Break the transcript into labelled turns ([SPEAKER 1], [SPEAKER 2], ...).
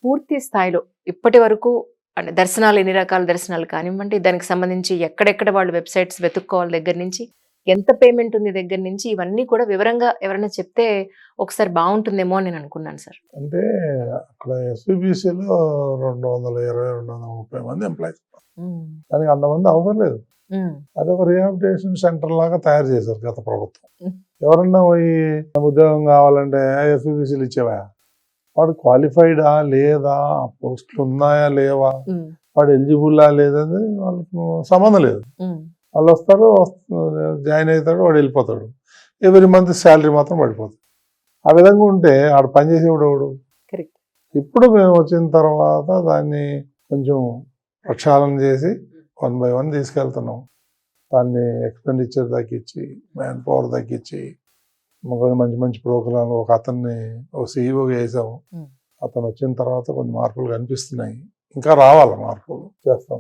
[SPEAKER 1] పూర్తి స్థాయిలో ఇప్పటి వరకు అంటే దర్శనాలు ఎన్ని రకాల దర్శనాలు కానివ్వండి, దానికి సంబంధించి ఎక్కడెక్కడ వాళ్ళు వెబ్‌సైట్స్ వెతుక్కోవాలి దగ్గర నుంచి, ఎంత పేమెంట్ ఉంది దగ్గర నుంచి, ఇవన్నీ కూడా వివరంగా ఎవరైనా చెప్తే ఒకసారి బావుంటుందేమో అని నేను అనుకున్నాను సార్.
[SPEAKER 2] అంటే అక్కడ ఎస్‌విబిసిలో 220, 230 మంది ఎంప్లాయీస్.
[SPEAKER 1] హ్మ్.
[SPEAKER 2] దానికి అంతమంది అవసరం లేదు.
[SPEAKER 1] హ్మ్.
[SPEAKER 2] అదొక రిహాబిలిటేషన్ సెంటర్ లాగా తయారు చేశారు గత ప్రభుత్వం.
[SPEAKER 1] హ్మ్.
[SPEAKER 2] ఎవరన్నా పోయి ఉద్యోగం కావాలంటే ఎస్‌విబిసిలు ఇచ్చేవా? వాడు క్వాలిఫైడా లేదా, పోస్టులు ఉన్నాయా లేవా,
[SPEAKER 1] హ్మ్.
[SPEAKER 2] వాడు ఎలిజిబుల్లా లేదని వాళ్ళకు సంబంధం లేదు.
[SPEAKER 1] హ్మ్.
[SPEAKER 2] వాళ్ళు వస్తారు, జాయిన్ అవుతాడు, వాడు వెళ్ళిపోతాడు. ఎవ్రీ మంత్ శాలరీ మాత్రం పడిపోతుంది. ఆ విధంగా ఉంటే ఆడు పనిచేసేవాడు ఎవడు?
[SPEAKER 1] కరెక్ట్.
[SPEAKER 2] ఇప్పుడు మేము వచ్చిన తర్వాత దాన్ని కొంచెం ప్రక్షాళన చేసి 1 by 1 తీసుకెళ్తున్నాం. దాన్ని ఎక్స్‌పెండిచర్ తగ్గించి, మ్యాన్ పవర్ తగ్గించి, మంచి మంచి ప్రోగ్రాంలు ఒక అతన్ని సీఈఓగా వేసాము.
[SPEAKER 1] హ్మ్.
[SPEAKER 2] అతను వచ్చిన తర్వాత కొన్ని మార్పులు కనిపిస్తున్నాయి. ఇంకా రావాలి మార్పులు, చేస్తాం.